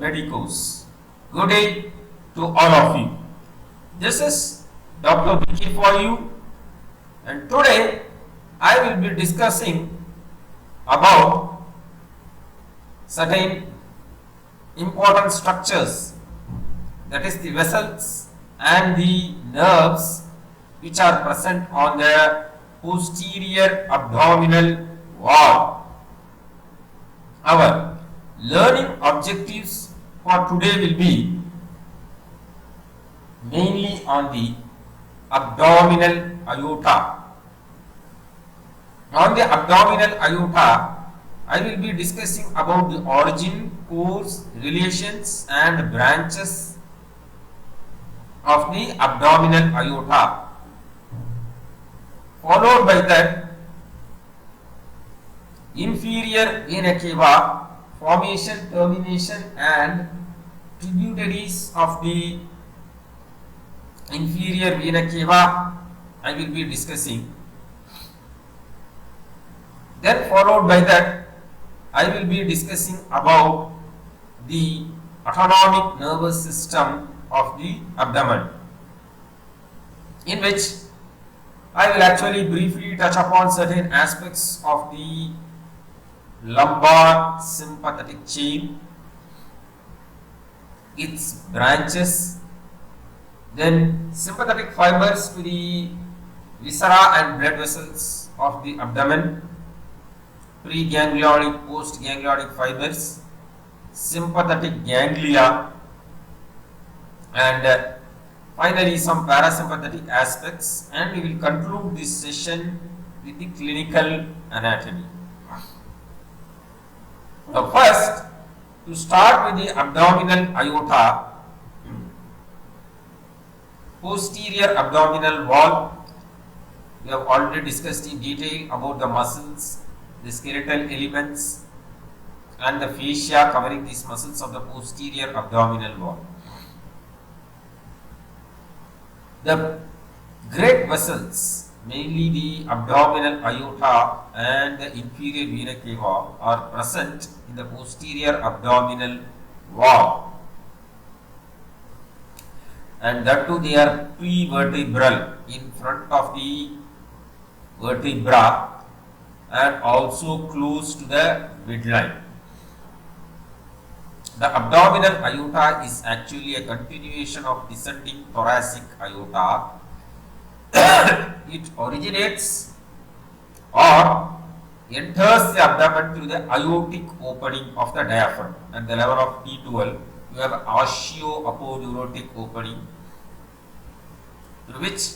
Medicos. Good day to all of you. This is Dr. Vicky for you, and today I will be discussing about certain important structures, that is the vessels and the nerves which are present on the posterior abdominal wall. Our learning objectives for today will be mainly on the abdominal aorta. On the abdominal aorta, I will be discussing about the origin, course, relations and branches of the abdominal aorta. Followed by that, inferior vena cava, formation, termination and tributaries of the inferior vena cava I will be discussing. Then followed by that, I will be discussing about the autonomic nervous system of the abdomen, in which I will actually briefly touch upon certain aspects of the lumbar sympathetic chain, its branches, then sympathetic fibers to the viscera and blood vessels of the abdomen, preganglionic, postganglionic fibers, sympathetic ganglia, and finally some parasympathetic aspects, and we will conclude this session with the clinical anatomy. Now first, to start with the abdominal aorta, posterior abdominal wall, we have already discussed in detail about the muscles, the skeletal elements and the fascia covering these muscles of the posterior abdominal wall. The great vessels, mainly the abdominal aorta and the inferior vena cava, are present in the posterior abdominal wall, and that too they are prevertebral, in front of the vertebra and also close to the midline. The abdominal aorta is actually a continuation of descending thoracic aorta. It originates or enters the abdomen through the aortic opening of the diaphragm, and the level of T12 you have osteoaponeurotic opening through which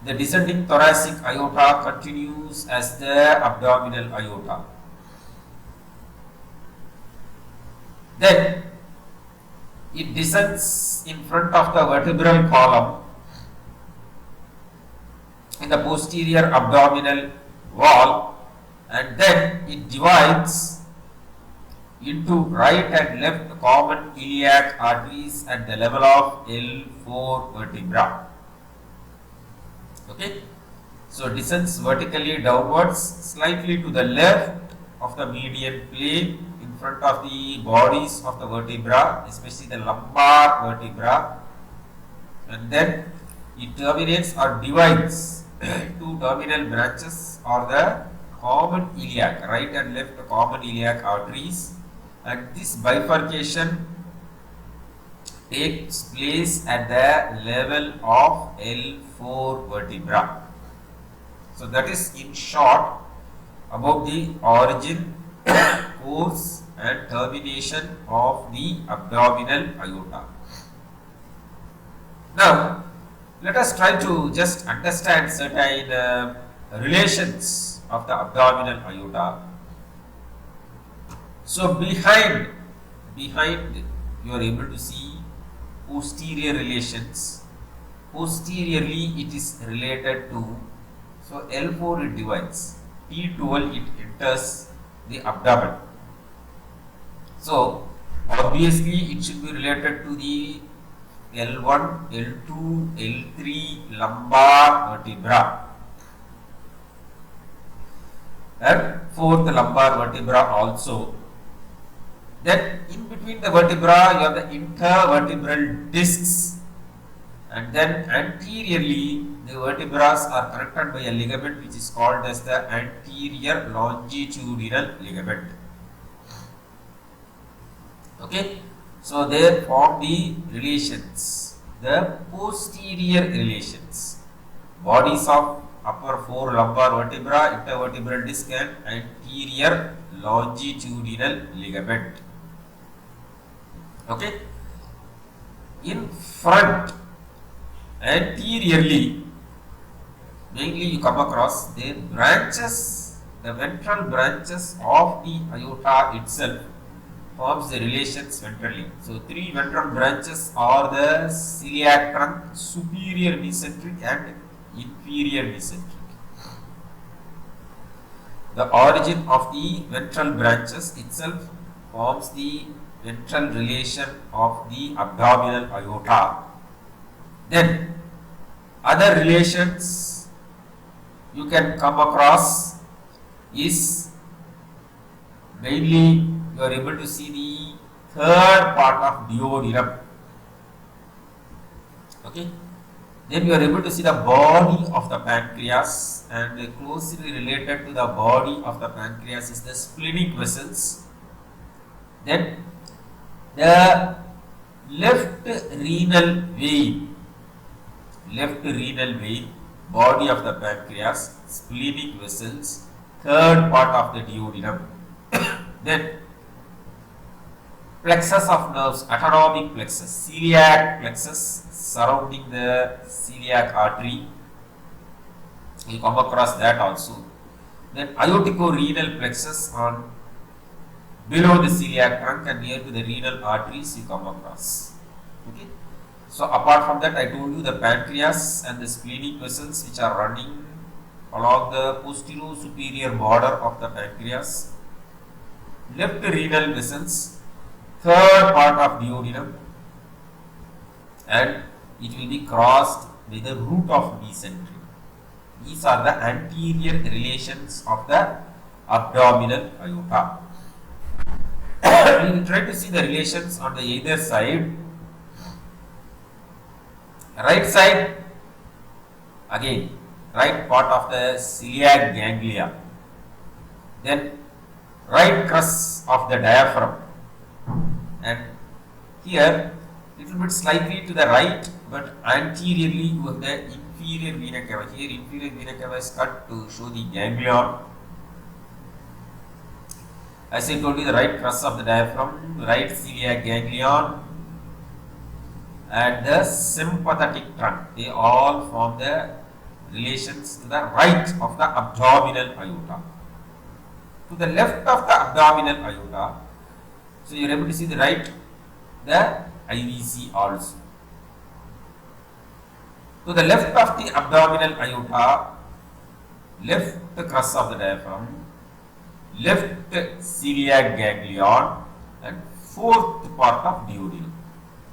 the descending thoracic aorta continues as the abdominal aorta. Then it descends in front of the vertebral column in the posterior abdominal wall, and then it divides into right and left common iliac arteries at the level of L4 vertebra. Okay, so descends vertically downwards, slightly to the left of the median plane, in front of the bodies of the vertebra, especially the lumbar vertebra, and then it terminates or divides two terminal branches or the common iliac, right and left common iliac arteries, and this bifurcation takes place at the level of L4 vertebra. So that is in short about the origin, course and termination of the abdominal aorta. Now let us try to just understand certain relations of the abdominal aorta. So behind you are able to see posterior relations. Posteriorly it is related to, so L4 it divides, T12 it enters the abdomen. So obviously it should be related to the L1, L2, L3 lumbar vertebra, and fourth lumbar vertebra also. Then in between the vertebra, you have the intervertebral discs, and then anteriorly the vertebrae are connected by a ligament which is called as the anterior longitudinal ligament. Okay, so they form the relations, the posterior relations, bodies of upper four lumbar vertebra, intervertebral disc and anterior longitudinal ligament. Okay, in front, anteriorly, mainly you come across the branches, the ventral branches of the aorta itself forms the relations ventrally. So three ventral branches are the celiac trunk, superior mesenteric and inferior mesenteric. The origin of the ventral branches itself forms the ventral relation of the abdominal aorta. Then other relations you can come across is mainly you are able to see the third part of duodenum. Okay. Then you are able to see the body of the pancreas, and closely related to the body of the pancreas is the splenic vessels. Then the left renal vein, body of the pancreas, splenic vessels, third part of the duodenum. Then plexus of nerves, autonomic plexus, celiac plexus surrounding the celiac artery, you come across that also. Then aortico-renal plexus on below the celiac trunk and near to the renal arteries you come across. Okay. So apart from that, I told you the pancreas and the splenic vessels which are running along the posterior superior border of the pancreas, left renal vessels, third part of duodenum, and it will be crossed with the root of mesentery. These are the anterior relations of the abdominal aorta. We will try to see the relations on the either side. Right side, again, right part of the celiac ganglia. Then right crus of the diaphragm, and here little bit slightly to the right, but anteriorly you have the inferior vena cava. Here inferior vena cava is cut to show the ganglion. As I told you, the right crus of the diaphragm, right celiac ganglion, and the sympathetic trunk, they all form the relations to the right of the abdominal aorta. To the left of the abdominal aorta, so you are able to see the right, the IVC also. To the left of the abdominal aorta, left crus of the diaphragm, left celiac ganglion, and fourth part of duodenum,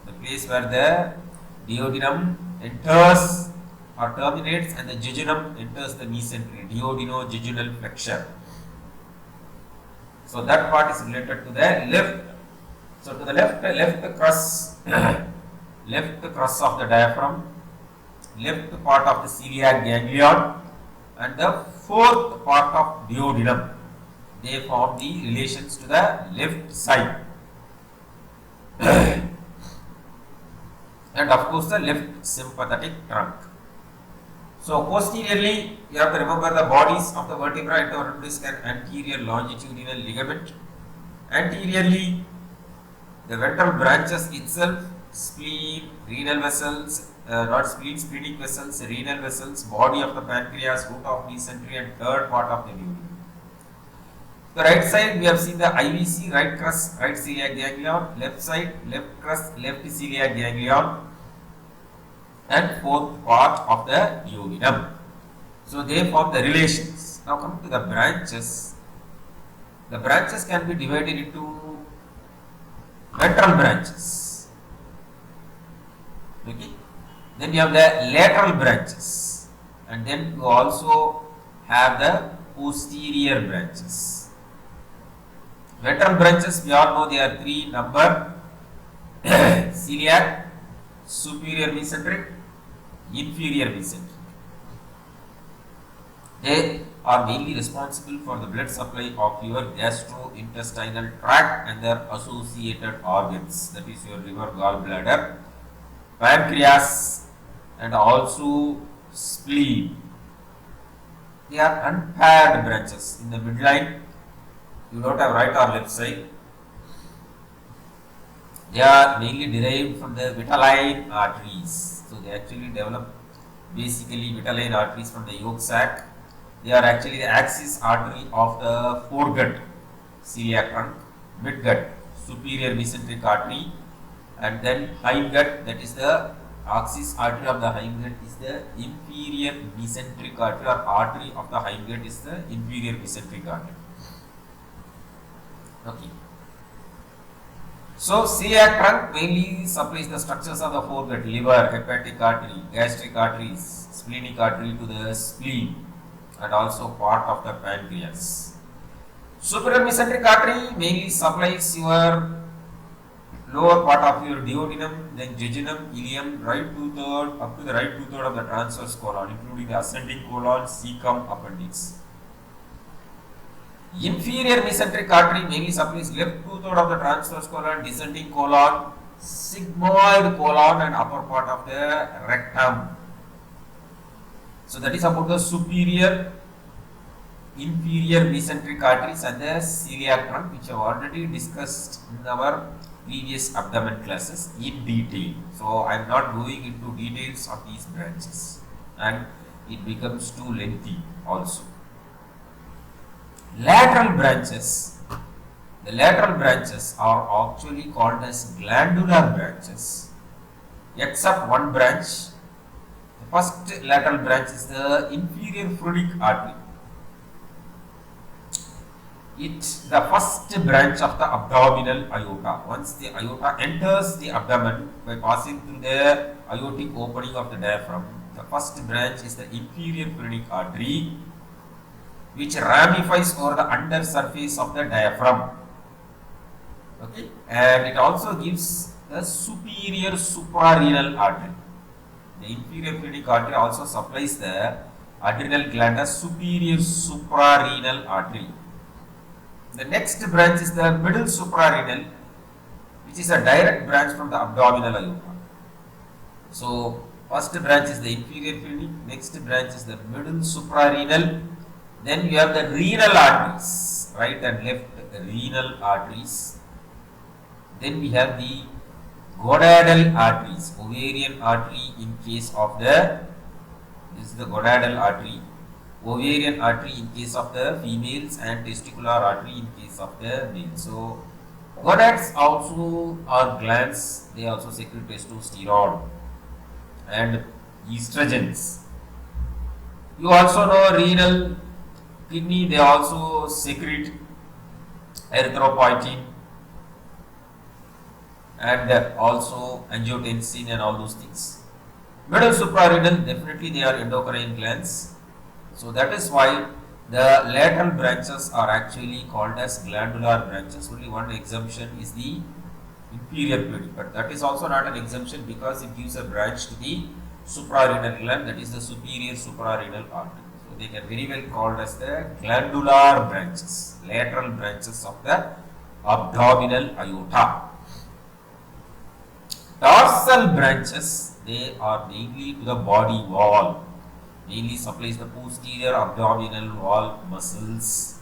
the place where the duodenum enters or terminates and the jejunum enters the mesentery, duodenojejunal flexure. So that part is related to the left. So to the left crus, left crus of the diaphragm, left part of the celiac ganglion, and the fourth part of duodenum, they form the relations to the left side. And of course the left sympathetic trunk. So posteriorly, you have to remember the bodies of the vertebra, intervertebral disc and anterior longitudinal ligament. Anteriorly, the ventral branches itself, spleen, renal vessels, not spleen, splenic vessels, renal vessels, body of the pancreas, root of mesentery, and third part of the duodenum. The right side, we have seen the IVC, right crus, right celiac ganglion, left side, left crus, left celiac ganglion, and fourth part of the duodenum. So they form the relations. Now coming to the branches. The branches can be divided into ventral branches. Okay. Then you have the lateral branches, and then you also have the posterior branches. Ventral branches, we all know they are three number: celiac, superior mesenteric, inferior mesenteric. They are mainly responsible for the blood supply of your gastrointestinal tract and their associated organs, that is your liver, gallbladder, pancreas, and also spleen. They are unpaired branches. In the midline, you don't have right or left side. They are mainly derived from the vitelline arteries. So they actually develop basically vitelline arteries from the yolk sac. They are actually the axis artery of the foregut, celiac trunk, midgut, superior mesenteric artery, and then hindgut, that is the axis artery of the hindgut is the inferior mesenteric artery, or artery of the hindgut is the inferior mesenteric artery. Okay. So celiac trunk mainly supplies the structures of the foregut, liver, hepatic artery, gastric arteries, splenic artery to the spleen, and also part of the pancreas. Superior mesenteric artery mainly supplies your lower part of your duodenum, then jejunum, ileum, right two-third up to the right two-third of the transverse colon, including the ascending colon, cecum, appendix. Inferior mesenteric artery mainly supplies left two-third of the transverse colon, descending colon, sigmoid colon, and upper part of the rectum. So that is about the superior, inferior mesenteric arteries and the celiac trunk, which I have already discussed in our previous abdomen classes in detail. So I am not going into details of these branches, and it becomes too lengthy also. Lateral branches. The lateral branches are actually called as glandular branches, except one branch. The first lateral branch is the inferior phrenic artery. It's the first branch of the abdominal aorta. Once the aorta enters the abdomen by passing through the aortic opening of the diaphragm, the first branch is the inferior phrenic artery, which ramifies over the under surface of the diaphragm. Okay, and it also gives the superior suprarenal artery. The inferior phrenic artery also supplies the adrenal gland as superior suprarenal artery. The next branch is the middle suprarenal, which is a direct branch from the abdominal aorta. So, first branch is the inferior phrenic, next branch is the middle suprarenal. Then you have the renal arteries, right and left renal arteries. Then we have the gonadal arteries, ovarian artery in case of the, this is the gonadal artery, ovarian artery in case of the females, and testicular artery in case of the males. So, gonads also are glands, they also secrete testosterone and estrogens. You also know renal kidney, they also secrete erythropoietin and also angiotensin and all those things. Middle suprarenal, definitely they are endocrine glands. So that is why the lateral branches are actually called as glandular branches. Only one exemption is the inferior phrenic, but that is also not an exemption because it gives a branch to the suprarenal gland, that is the superior suprarenal artery. So they can very well called as the glandular branches, lateral branches of the abdominal aorta. Dorsal branches, they are mainly to the body wall, mainly supplies the posterior abdominal wall muscles.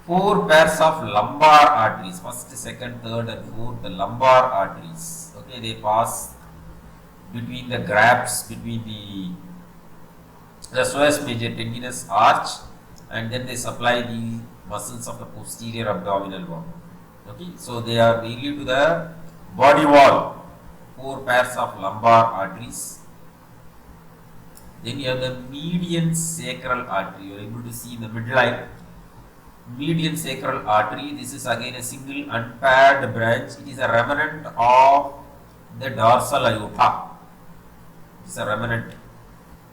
4 pairs of lumbar arteries, first, second, third and fourth, the lumbar arteries. Okay, they pass between the grafts, between the psoas major tendinous arch, and then they supply the muscles of the posterior abdominal wall. Okay, so they are mainly to the body wall, 4 pairs of lumbar arteries. Then you have the median sacral artery. You are able to see in the midline. Median sacral artery. This is again a single unpaired branch. It is a remnant of the dorsal aorta. It is a remnant.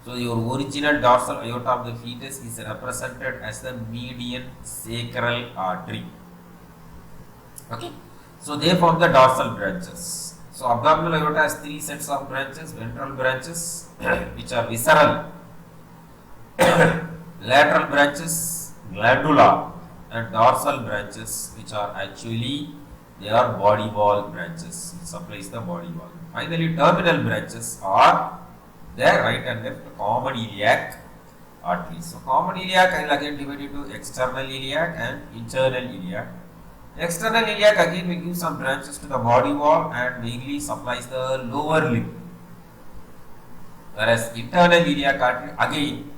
So your original dorsal aorta of the fetus is represented as the median sacral artery. Okay. So they form the dorsal branches. So abdominal aorta has three sets of branches: ventral branches, which are visceral, lateral branches, glandular, and dorsal branches, which are actually they are body wall branches. It supplies the body wall. Finally, terminal branches are the right and left common iliac arteries. So common iliac I will again divide into external iliac and internal iliac. External iliac again will give some branches to the body wall and mainly supplies the lower limb. Whereas internal iliac artery again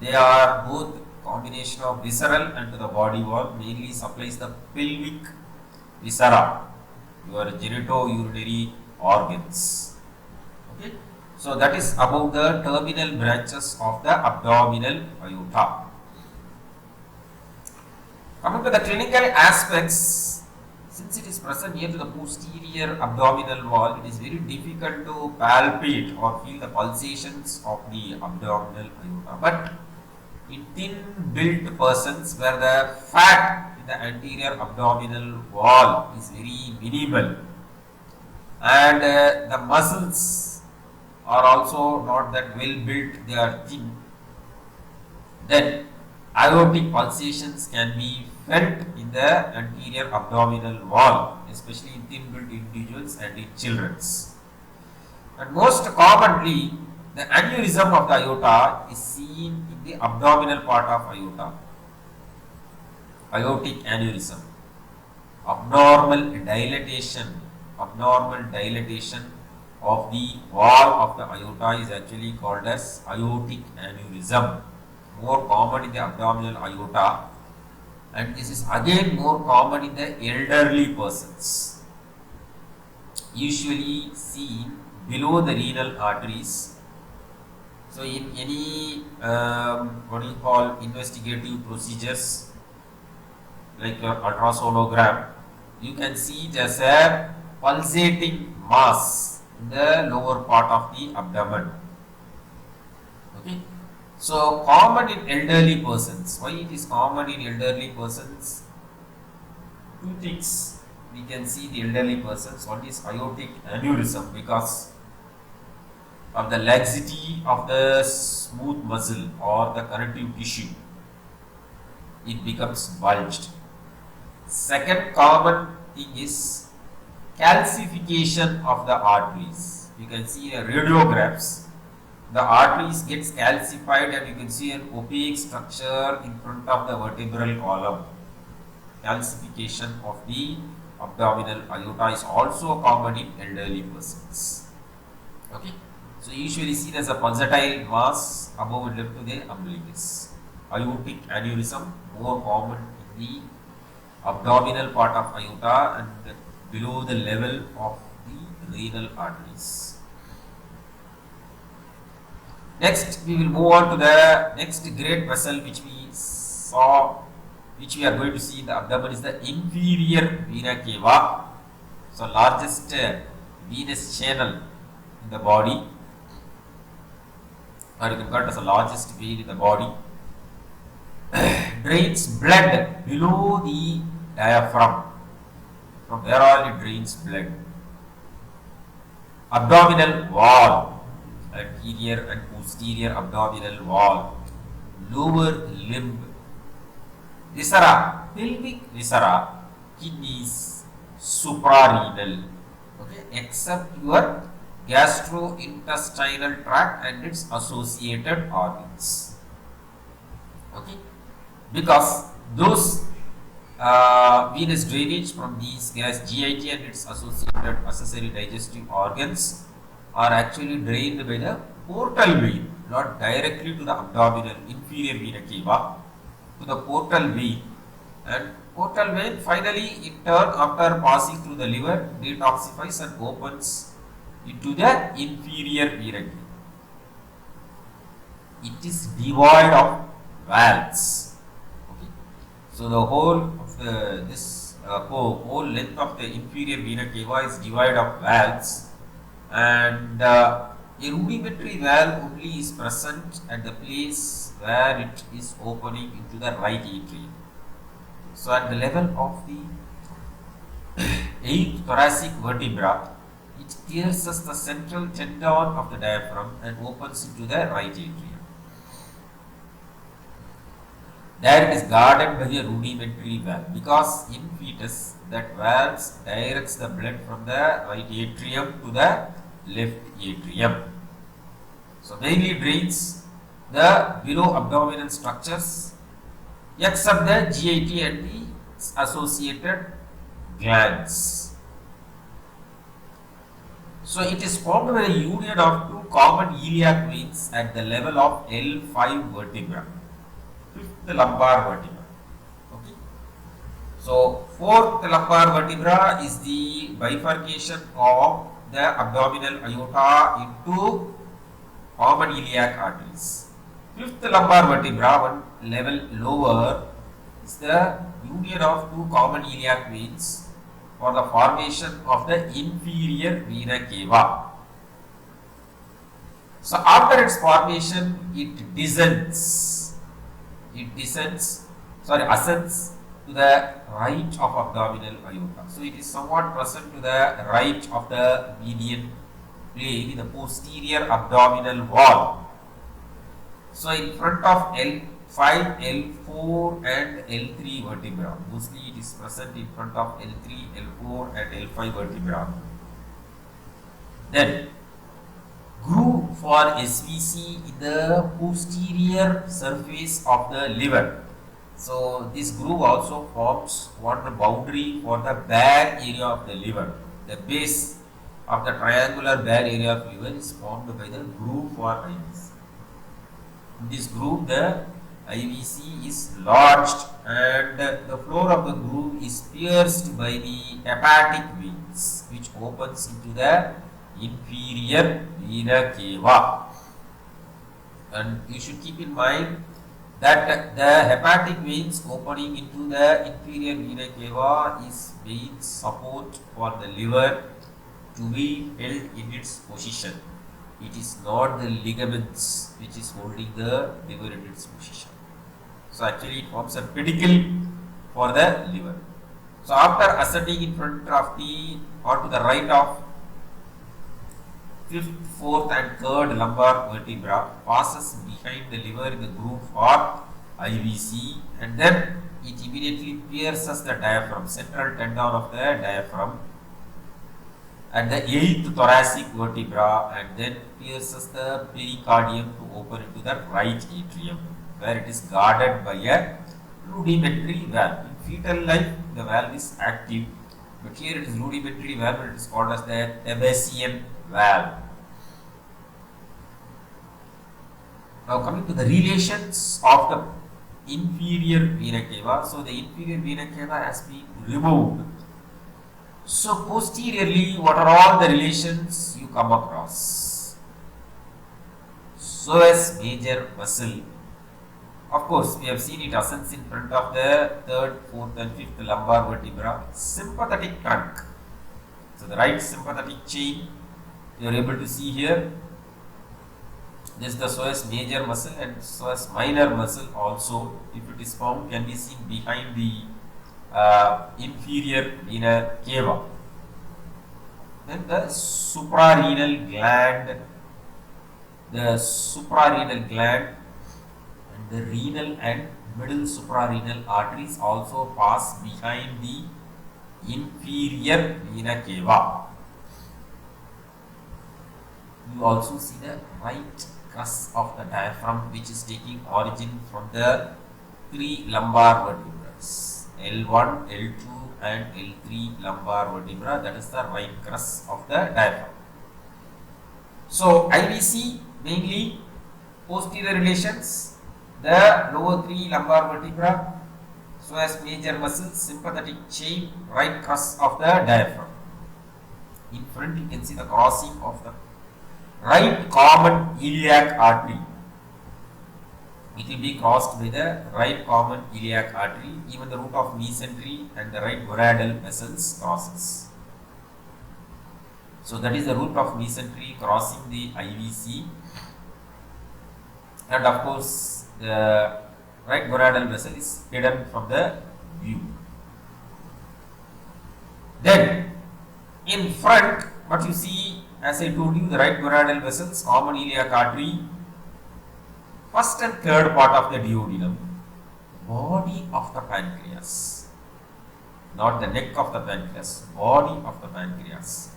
they are both combination of visceral and to the body wall, mainly supplies the pelvic viscera, your genitourinary organs. Okay. So that is about the terminal branches of the abdominal aorta. Coming to the clinical aspects, since it is present near to the posterior abdominal wall, it is very difficult to palpate or feel the pulsations of the abdominal aorta. But in thin-built persons where the fat in the anterior abdominal wall is very minimal and the muscles are also not that well built, they are thin, then aortic pulsations can be felt in the anterior abdominal wall, especially in thin-built individuals and in children. And most commonly, the aneurysm of the aorta is seen in the abdominal part of aorta. Aortic aneurysm. Abnormal dilatation of the wall of the aorta is actually called as aortic aneurysm. More common in the abdominal aorta, and this is again more common in the elderly persons. Usually seen below the renal arteries. So in any investigative procedures like your ultrasonogram, you can see it as a pulsating mass in the lower part of the abdomen. Okay. So common in elderly persons. Why it is common in elderly persons? Two things we can see the elderly persons. One is aortic aneurysm, because of the laxity of the smooth muscle or the connective tissue, it becomes bulged. Second common thing is calcification of the arteries. You can see in radiographs, the arteries gets calcified and you can see an opaque structure in front of the vertebral column. Calcification of the abdominal aorta is also common in elderly persons. Okay. So usually seen as a pulsatile mass above and left to the umbilicus. Aortic aneurysm more common in the abdominal part of aorta and below the level of the renal arteries. Next, we will move on to the next great vessel which we are going to see in the abdomen is the inferior vena cava. So largest venous channel in the body, or you can call it as the largest vein in the body, drains blood below the diaphragm. From there on it drains blood. Abdominal wall, anterior and posterior abdominal wall, lower limb, viscera, pelvic viscera, kidneys, suprarenal, okay, except your gastrointestinal tract and its associated organs. Okay, because those venous drainage from these GIT and its associated accessory digestive organs are actually drained by the portal vein, not directly to the abdominal inferior vena cava, to the portal vein, and portal vein finally in turn after passing through the liver detoxifies and opens into the inferior vena cava. It is devoid of valves. Okay. So the whole of this whole length of the inferior vena cava is devoid of valves, and A rudimentary valve only is present at the place where it is opening into the right atrium. So at the level of the 8th thoracic vertebra, it pierces the central tendon of the diaphragm and opens into the right atrium. There it is guarded by a rudimentary valve, because in fetus that valve directs the blood from the right atrium to the left atrium. So mainly drains the below abdominal structures except the GIT and the associated glands. So it is formed by the union of two common iliac veins at the level of L5 vertebra, 5th lumbar vertebra. Okay. So 4th lumbar vertebra is the bifurcation of the abdominal aorta into common iliac arteries. 5th lumbar vertebra, one level lower, is the union of two common iliac veins for the formation of the inferior vena cava. So after its formation, it ascends to the right of abdominal aorta. So it is somewhat present to the right of the median plane in the posterior abdominal wall. So in front of L5, L4 and L3 vertebra. Mostly it is present in front of L3, L4 and L5 vertebra. Then groove for SVC in the posterior surface of the liver. So this groove also forms one boundary for the bare area of the liver. The base of the triangular bare area of liver is formed by the groove for IVC. In this groove, the IVC is lodged and the floor of the groove is pierced by the hepatic veins, which opens into the inferior vena cava. And you should keep in mind that the hepatic veins opening into the inferior vena cava is main support for the liver to be held in its position. It is not the ligaments which is holding the liver in its position. So actually it forms a pedicle for the liver. So after ascending in front of the or to the right of 5th, 4th and 3rd lumbar vertebra, passes behind the liver in the groove for IVC, and then it immediately pierces the diaphragm, central tendon of the diaphragm at the 8th thoracic vertebra, and then pierces the pericardium to open into the right atrium, where it is guarded by a rudimentary valve. In fetal life, the valve is active, but here it is rudimentary valve and it is called as the Thebesian valve. Now coming to the relations of the inferior vena cava. So the inferior vena cava has been removed. So posteriorly, what are all the relations you come across? Psoas major muscle. Of course, we have seen it ascends in front of the 3rd, 4th and 5th lumbar vertebra. Sympathetic trunk. So the right sympathetic chain, you are able to see here. This is the psoas major muscle, and psoas minor muscle also, if it is found, can be seen behind the inferior vena cava. Then the suprarenal gland, and the renal and middle suprarenal arteries also pass behind the inferior vena cava. You also see the right crus of the diaphragm, which is taking origin from the 3 lumbar vertebrae, L1, L2 and L3 lumbar vertebra. That is the right crus of the diaphragm. So IVC mainly posterior relations, the lower 3 lumbar vertebra, psoas major muscle, sympathetic chain, right crus of the diaphragm. In front you can see the crossing of the right common iliac artery. It will be crossed by the right common iliac artery. Even the root of mesentery and the right gonadal vessels crosses. So that is the route of mesentery crossing the IVC, and of course the right gonadal vessel is hidden from the view. Then in front, what you see, as I told you, the right gonadal vessels, common iliac artery, first and third part of the duodenum, body of the pancreas, not the neck of the pancreas, body of the pancreas.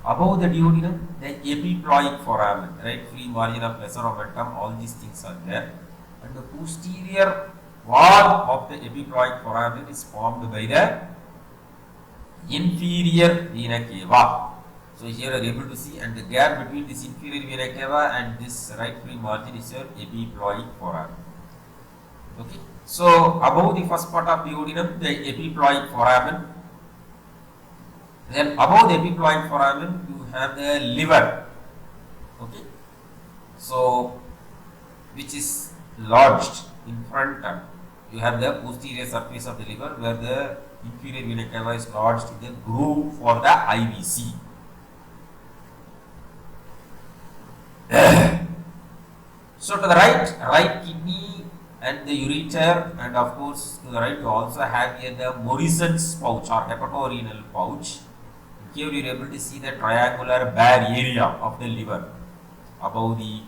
Above the duodenum, the epiploic foramen, right, free margin of lesser omentum, all these things are there. And the posterior wall of the epiploic foramen is formed by the inferior vena cava. So here you are able to see, and the gap between this inferior vena cava and this right free margin is your epiploic foramen. Okay. So above the first part of duodenum, the epiploic foramen. Then above the epiploic foramen, you have the liver. Okay. So which is lodged in front. You have the posterior surface of the liver where the inferior vena cava is lodged in the groove for the IVC. So to the right kidney and the ureter, and of course to the right you also have here the Morrison's pouch or hepatorenal pouch. Here you are able to see the triangular bare area of the liver above the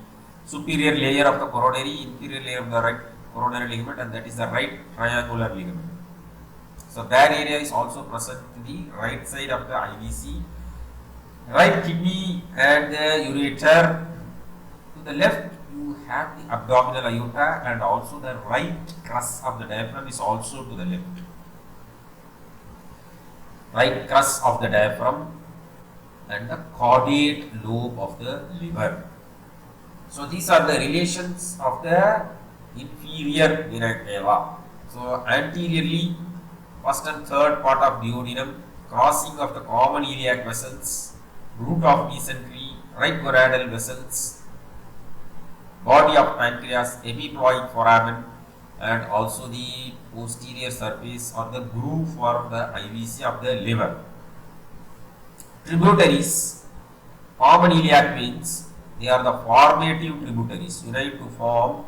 superior layer of the coronary, inferior layer of the right coronary ligament, and that is the right triangular ligament. So bare area is also present to the right side of the IVC. Right kidney and the ureter. To the left you have the abdominal aorta, and also the right crus of the diaphragm is also to the left. Right crus of the diaphragm and the caudate lobe of the liver. So these are the relations of the inferior vena cava. So anteriorly, first and third part of duodenum, crossing of the common iliac vessels, root of mesentery, right gonadal vessels, body of pancreas, epiploic foramen, and also the posterior surface or the groove for the IVC of the liver. Tributaries, common iliac veins, they are the formative tributaries, unite to form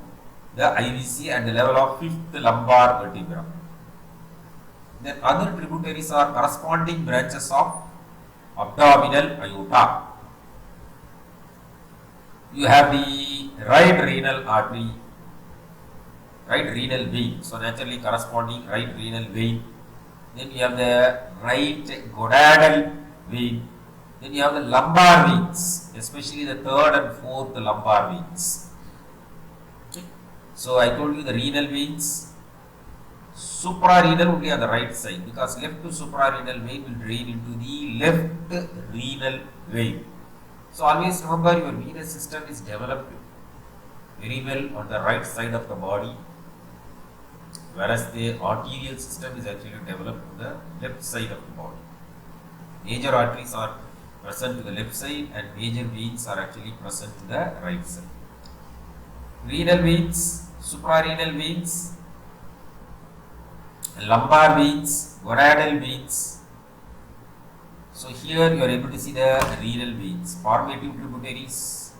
the IVC at the level of 5th lumbar vertebra. Then other tributaries are corresponding branches of abdominal aorta. You have the right renal artery, right renal vein, so naturally corresponding right renal vein. Then you have the right gonadal vein. Then you have the lumbar veins, especially the third and fourth lumbar veins. Okay. So I told you the renal veins, suprarenal only on the right side, because left to suprarenal vein will drain into the left renal vein. So always remember your venous system is developed very well on the right side of the body, whereas the arterial system is actually developed on the left side of the body. Major arteries are present to the left side and major veins are actually present to the right side. Renal veins, suprarenal veins, lumbar veins, gonadal veins. So here you are able to see the renal veins. Formative tributaries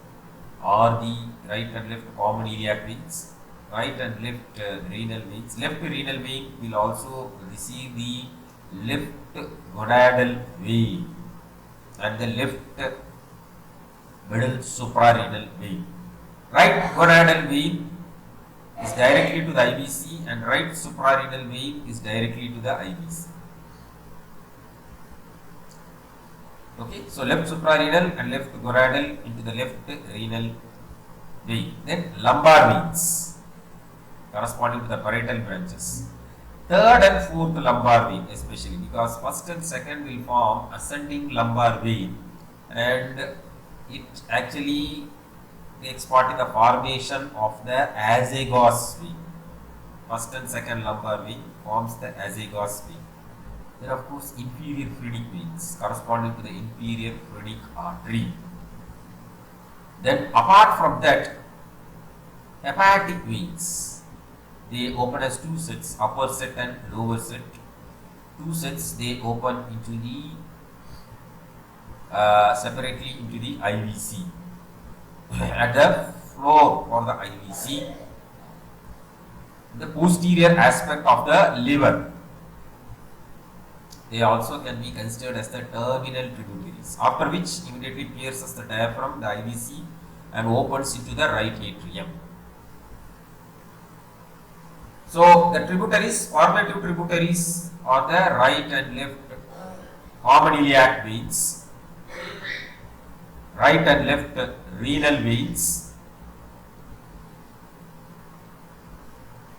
are the right and left common iliac veins, right and left renal veins. Left renal vein will also receive the left gonadal vein and the left middle suprarenal vein. Right gonadal vein is directly to the IVC and right suprarenal vein is directly to the IVC. Okay, so left suprarenal and left gonadal into the left renal vein. Then lumbar veins corresponding to the parietal branches. Third and fourth lumbar vein especially, because first and second will form ascending lumbar vein, and it actually takes part in the formation of the azygos vein. First and second lumbar vein forms the azygos vein. Then of course inferior phrenic veins corresponding to the inferior phrenic artery. Then apart from that, hepatic veins, they open as two sets, upper set and lower set. Two sets they open into the separately into the IVC. At the floor for the IVC, the posterior aspect of the liver, they also can be considered as the terminal tributaries, after which immediately pierces the diaphragm, the IVC, and opens into the right atrium. So the tributaries, formative tributaries, are the right and left common iliac veins, right and left renal veins.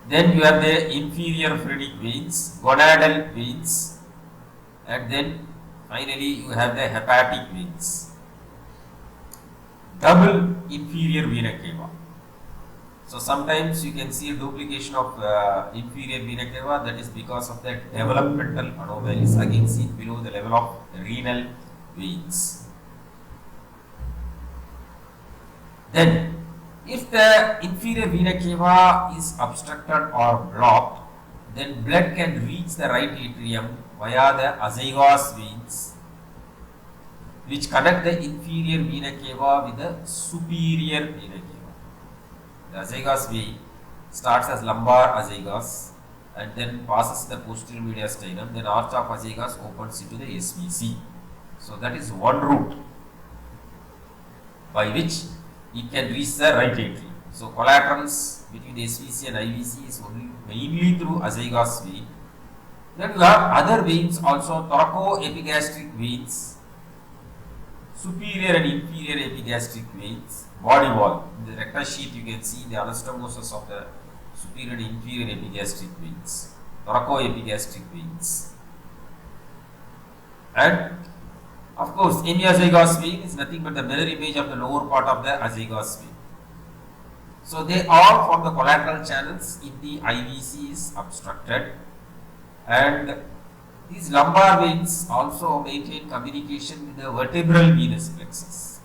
Then you have the inferior phrenic veins, gonadal veins, and then finally you have the hepatic veins. Double inferior vena cava. So sometimes you can see a duplication of inferior vena cava, that is because of the developmental anomalies, again seen below the level of renal veins. Then, if the inferior vena cava is obstructed or blocked, then blood can reach the right atrium via the azygos veins, which connect the inferior vena cava with the superior vena cava. The azygos vein starts as lumbar azygos and then passes the posterior mediastinum, then arch of azygos opens into the SVC. So that is one route by which it can reach the right atrium. So collaterals between the SVC and IVC is only mainly through azygos vein. Then you have other veins also, thoracoepigastric veins, superior and inferior epigastric veins, body wall. In the rectus sheath you can see the anastomosis of the superior and inferior epigastric veins, thoracoepigastric veins. And of course, hemiazygos vein is nothing but the mirror image of the lower part of the azygos vein. So they all form the collateral channels if the IVC is obstructed, and these lumbar veins also maintain communication with the vertebral venous plexus.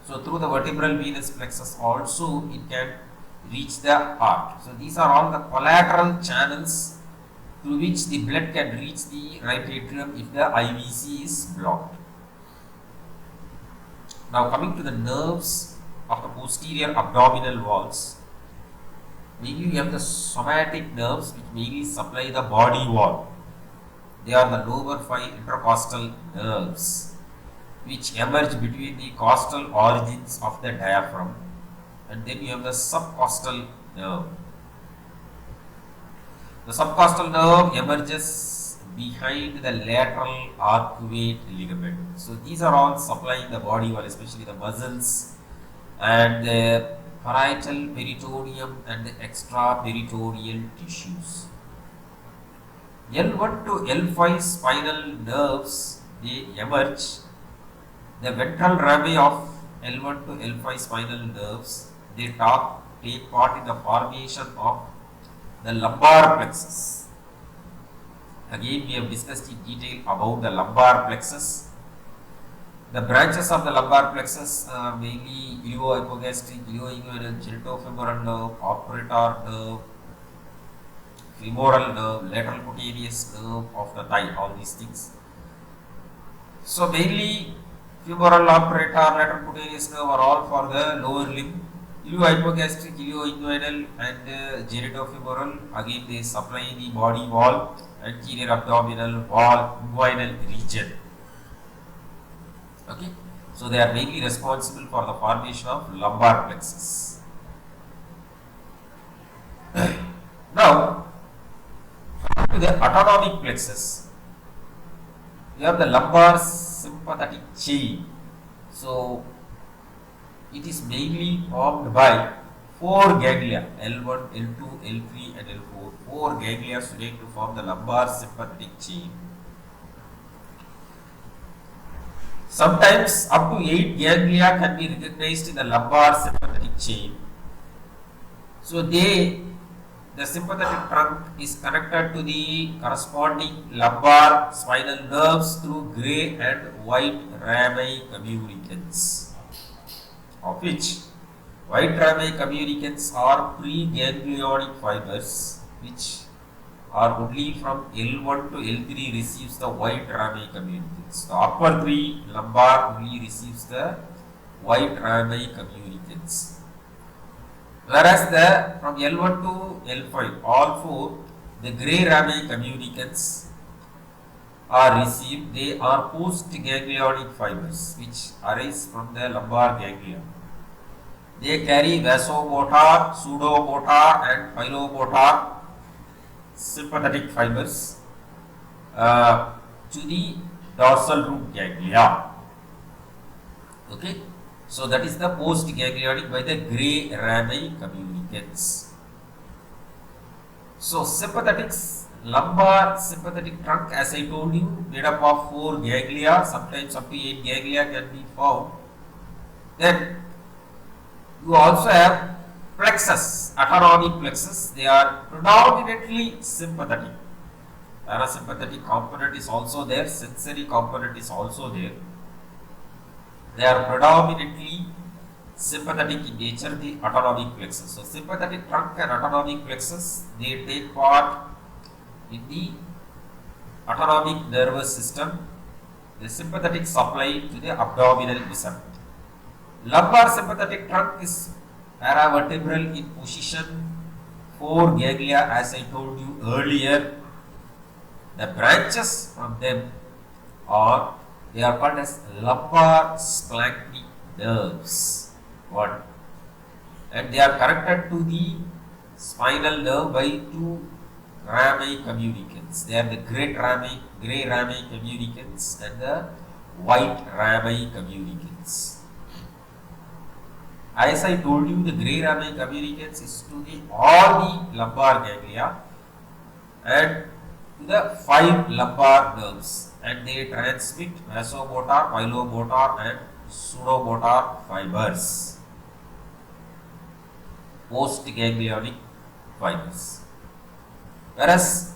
So through the vertebral venous plexus also it can reach the heart. So these are all the collateral channels through which the blood can reach the right atrium if the IVC is blocked. Now coming to the nerves of the posterior abdominal walls, mainly we have the somatic nerves which mainly supply the body wall. They are the lower 5 intercostal nerves which emerge between the costal origins of the diaphragm, and then you have the subcostal nerve. The subcostal nerve emerges behind the lateral arcuate ligament. So these are all supplying the body wall, especially the muscles and the parietal peritoneum and the extraperitoneal tissues. L1 to L5 spinal nerves, they emerge. The ventral rami of L1 to L5 spinal nerves, they take part in the formation of the lumbar plexus. Again, we have discussed in detail about the lumbar plexus. The branches of the lumbar plexus are mainly iliohypogastric, ilioinguinal, genitofemoral nerve, operator nerve, femoral nerve, lateral cutaneous nerve of the thigh, all these things. So mainly femoral, operator, lateral cutaneous nerve are all for the lower limb. Iliohypogastric, ilioinguinal and genitofemoral, again they supply the body wall, anterior abdominal wall, inguinal region. Okay, so they are mainly responsible for the formation of lumbar plexus. Now, to the autonomic plexus, you have the lumbar sympathetic chain. So it is mainly formed by 4 ganglia, L1, L2, L3 and L4. 4 ganglia unite to form the lumbar sympathetic chain. Sometimes up to 8 ganglia can be recognized in the lumbar sympathetic chain. So the sympathetic trunk is connected to the corresponding lumbar spinal nerves through grey and white rami communicants, of which white rami communicants are preganglionic fibers which or only from L1 to L3 receives the white rami communicants. The upper three lumbar only receives the white rami communicants. Whereas the from L1 to L5, all four, the grey rami communicants are received. They are post-ganglionic fibers which arise from the lumbar ganglia. They carry vasomotor, pseudomotor and pilomotor sympathetic fibers to the dorsal root ganglia. Okay, so that is the post-ganglionic by the grey rami communicants. So sympathetics, lumbar sympathetic trunk, as I told you, made up of 4 ganglia, sometimes up to 8 ganglia can be found. Then you also have plexus, autonomic plexus. They are predominantly sympathetic. Parasympathetic component is also there, sensory component is also there. They are predominantly sympathetic in nature, the autonomic plexus. So sympathetic trunk and autonomic plexus, they take part in the autonomic nervous system. The sympathetic supply to the abdominal vessel. Lumbar sympathetic trunk is paravertebral in position, 4 ganglia, as I told you earlier. The branches from them are, they are called as lumbar splanchnic nerves. One, and they are connected to the spinal nerve by 2 rami communicants. They are the grey rami communicants and the white rami communicants. As I told you, the grey rami communicants is to the all the lumbar ganglia and to the 5 lumbar nerves, and they transmit vasomotor, pilomotor and pseudomotor fibers, post-ganglionic fibers. Whereas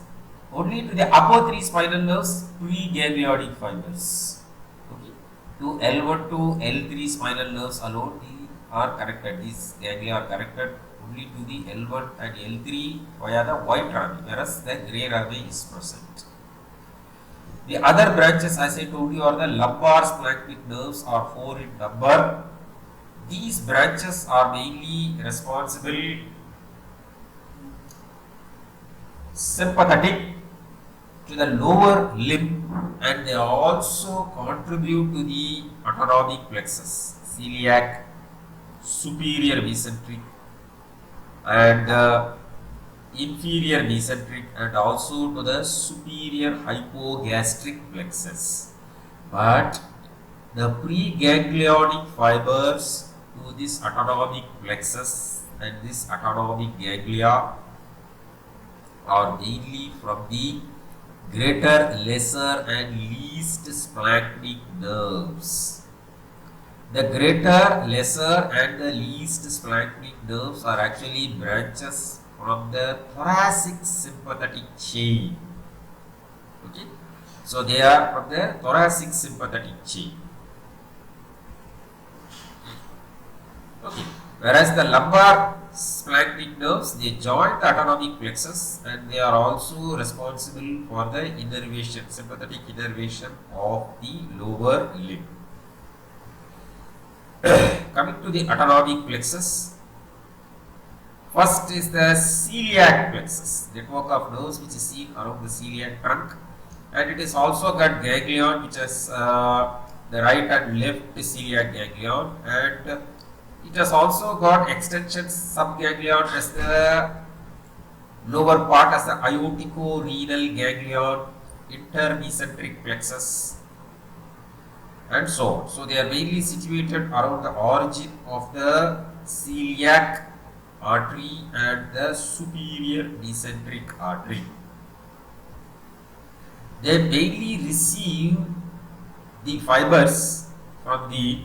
only to the upper 3 spinal nerves, pre-ganglionic fibers. Okay. To L1 to L3 spinal nerves alone are connected. These ganglia are connected only to the L1 and L3 via the white rami, whereas the grey rami is present. The other branches, as I told you, are the lumbar splanchnic nerves, are 4 in number. These branches are mainly responsible sympathetic to the lower limb, and they also contribute to the autonomic plexus, celiac, superior mesenteric and inferior mesenteric, and also to the superior hypogastric plexus. But the preganglionic fibers to this autonomic plexus and this autonomic ganglia are mainly from the greater, lesser and least splanchnic nerves. The greater, lesser and the least splanchnic nerves are actually branches from the thoracic sympathetic chain. Okay, so they are from the thoracic sympathetic chain. Okay, whereas the lumbar splanchnic nerves, they join the autonomic plexus and they are also responsible for the innervation, sympathetic innervation of the lower limb. Coming to the autonomic plexus, first is the celiac plexus, network of nerves which is seen around the celiac trunk, and it is also got ganglion which is the right and left celiac ganglion, and it has also got extensions subganglion as the lower part as the aortico-renal ganglion, intermesenteric plexus, and so on. So they are mainly situated around the origin of the celiac artery and the superior mesenteric artery. They mainly receive the fibers from the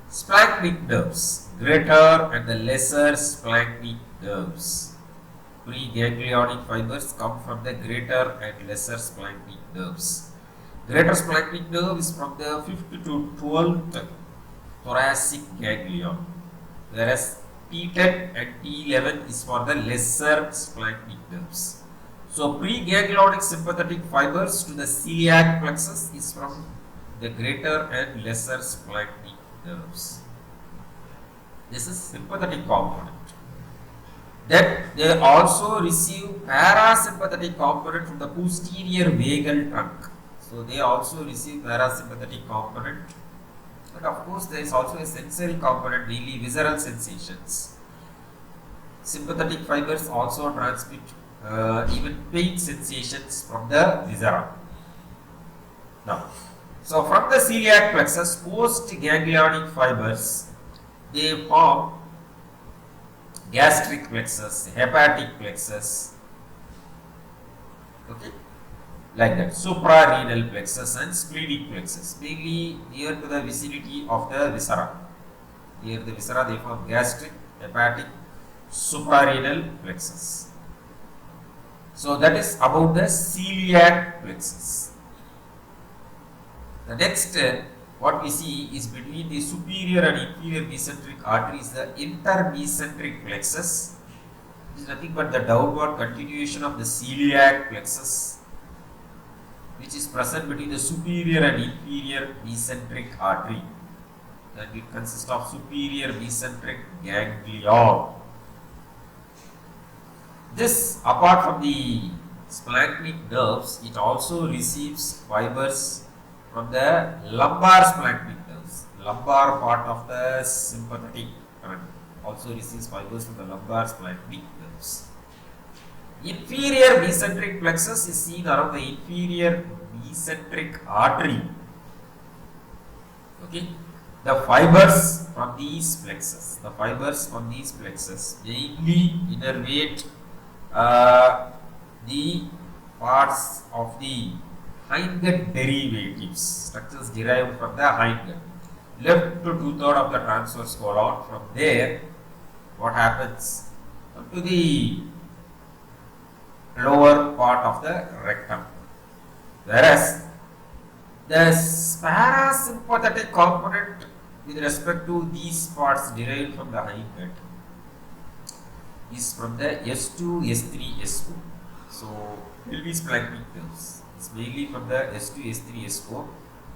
splanchnic nerves, greater and the lesser splanchnic nerves. Preganglionic fibers come from the greater and lesser splanchnic nerves. Greater splanchnic nerve is from the 5th to 12th thoracic ganglion, whereas T10 and T11 is for the lesser splanchnic nerves. So preganglionic sympathetic fibers to the celiac plexus is from the greater and lesser splanchnic nerves. This is sympathetic component. Then they also receive parasympathetic component from the posterior vagal trunk. So they also receive parasympathetic component. But of course there is also a sensory component, mainly visceral sensations. Sympathetic fibers also transmit even pain sensations from the viscera. Now, so from the celiac plexus, post-ganglionic fibers, they form gastric plexus, hepatic plexus, okay, like that, suprarenal plexus and splenic plexus, mainly near to the vicinity of the viscera. Near the viscera, they form gastric, hepatic, suprarenal plexus. So that is about the celiac plexus. The next what we see is between the superior and inferior mesenteric arteries, the intermesenteric plexus. It is nothing but the downward continuation of the celiac plexus, which is present between the superior and inferior mesenteric artery, and it consists of superior mesenteric ganglion. This, apart from the splanchnic nerves, it also receives fibers from the lumbar splanchnic nerves. Lumbar part of the sympathetic trunk also receives fibers from the lumbar splanchnic nerves. Inferior mesenteric plexus is seen around the inferior mesenteric artery. Okay, the fibers from these plexus, mainly innervate the parts of the hindgut derivatives, structures derived from the hindgut. Left to 2/3 of the transverse colon. From there, what happens to the lower part of the rectum. Whereas the parasympathetic component with respect to these parts derived from the hindgut is from the S2, S3, S4. So, pelvis splanchnic nerves. It's mainly from the S2, S3, S4.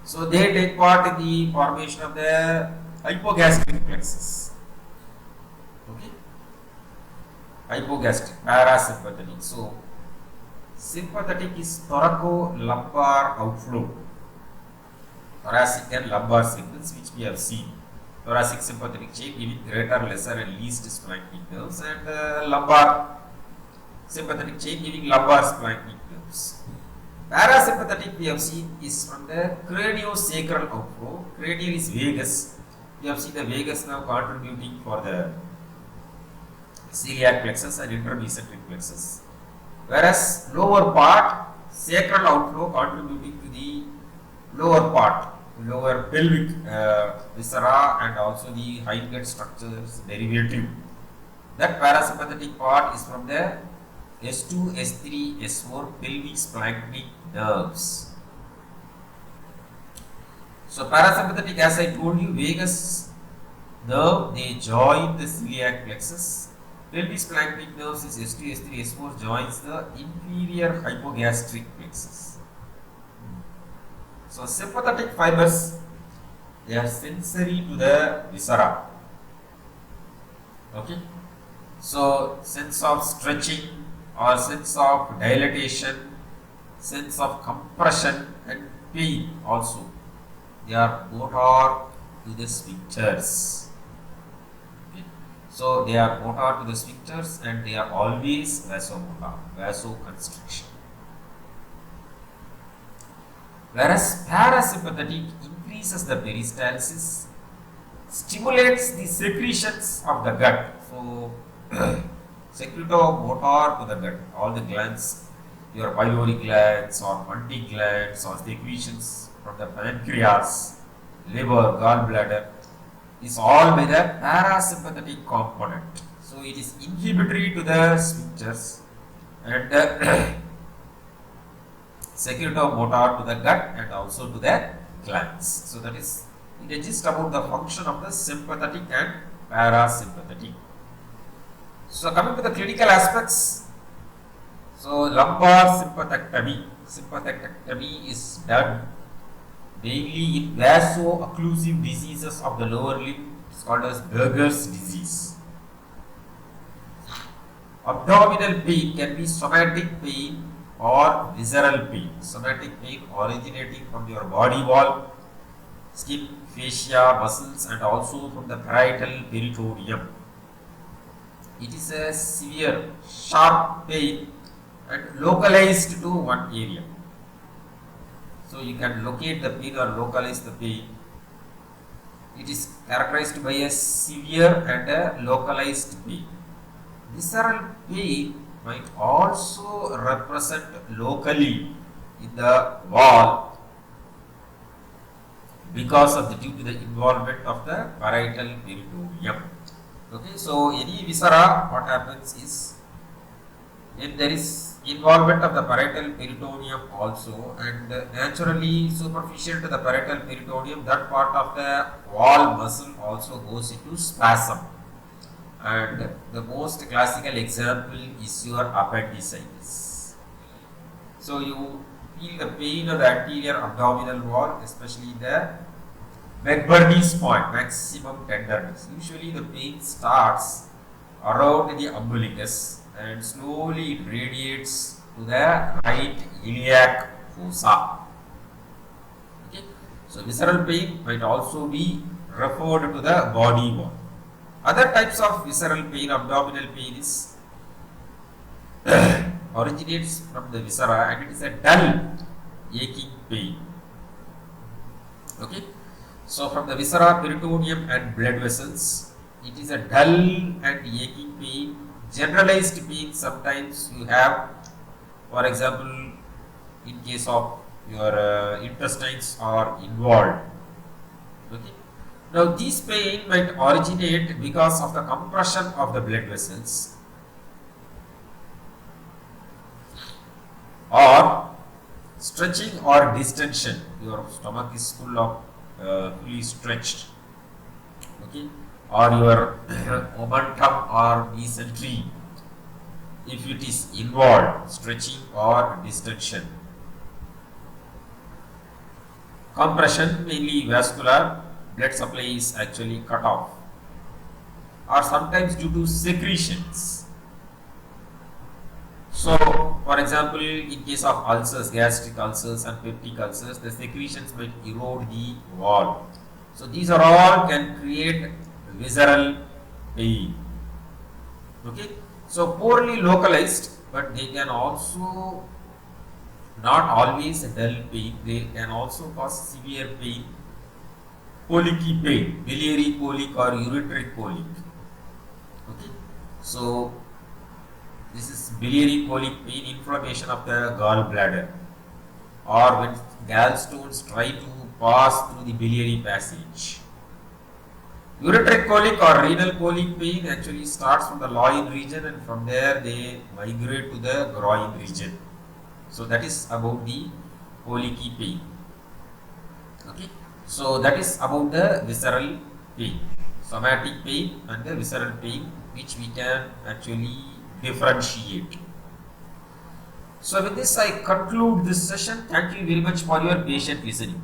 So, they take part in the formation of the hypogastric plexus. Okay? Hypogastric, parasympathetic. So, sympathetic is thoracolumbar outflow. Thoracic and lumbar segments, which we have seen. Thoracic sympathetic chain giving greater, lesser and least splanchnic nerves, and lumbar sympathetic chain giving lumbar splanchnic nerves. Parasympathetic we have seen is from the craniosacral outflow. Cranial is vagus. We have seen the vagus now contributing for the celiac plexus and intermesenteric plexus. Whereas lower part, sacral outflow contributing to the lower part, lower pelvic viscera and also the hindgut structures derivative. That parasympathetic part is from the S2, S3, S4 pelvic splanchnic nerves. So parasympathetic, as I told you, vagus nerve, they join the celiac plexus. Pelvic splanchnic nerves is S2, S3, S4 joins the inferior hypogastric plexus. So sympathetic fibers, they are sensory to the viscera. Okay. So sense of stretching or sense of dilatation, sense of compression and pain also. They are motor to the sphincters. Okay. So they are motor to the sphincters and they are always vasomotor, vasoconstriction. Whereas parasympathetic increases the peristalsis, stimulates the secretions of the gut. So, secretomotor to the gut, all the glands, your pyloric glands or Mundy glands or secretions from the pancreas, liver, gallbladder, is all by the parasympathetic component. So, it is inhibitory to the sphincters and secretomotor to the gut and also to the glands. So that is it is just about the function of the sympathetic and parasympathetic. So coming to the clinical aspects, So lumbar sympathectomy. Sympathectomy is done mainly in vaso-occlusive diseases of the lower limb. It's called as Berger's disease. Abdominal pain can be somatic pain or visceral pain. Somatic pain originating from your body wall, skin, fascia, muscles, and also from the parietal peritoneum. It is a severe, sharp pain and localized to one area. So you can locate the pain or localize the pain. It is characterized by a severe and a localized pain. Visceral pain might also represent locally in the wall because of due to the involvement of the parietal peritoneum. Okay, so any viscera, what happens is, if there is involvement of the parietal peritoneum also, and naturally superficial to the parietal peritoneum, that part of the wall muscle also goes into spasm. And the most classical example is your appendicitis. So you feel the pain of the anterior abdominal wall, especially the McBurney's point, maximum tenderness. Usually the pain starts around the umbilicus and slowly it radiates to the right iliac fossa. Okay. So visceral pain might also be referred to the body wall. Other types of visceral pain, abdominal pain is originates from the viscera and it is a dull aching pain. Okay. So from the viscera, peritoneum and blood vessels, it is a dull and aching pain. Generalized pain sometimes you have, for example, in case of your intestines are involved. Okay. Now this pain might originate because of the compression of the blood vessels or stretching or distension. Your stomach is full of fully stretched, okay, or your momentum or mesentery, if it is involved, stretching or distension. Compression, mainly vascular, blood supply is actually cut off, or sometimes due to secretions. So, for example, in case of ulcers, gastric ulcers and peptic ulcers, the secretions might erode the wall. So, these are all can create visceral pain. Okay. So, poorly localized, but they can also not always a dull pain. They can also cause severe pain. Colicky pain, biliary colic or ureteric colic. Okay. So, this is biliary colic pain, inflammation of the gallbladder, or when gallstones try to pass through the biliary passage. Ureteric colic or renal colic pain actually starts from the loin region and from there they migrate to the groin region. So that is about the colicky pain. Okay. So that is about the visceral pain, somatic pain and the visceral pain, which we can actually differentiate. So with this I conclude this session. Thank you very much for your patient listening.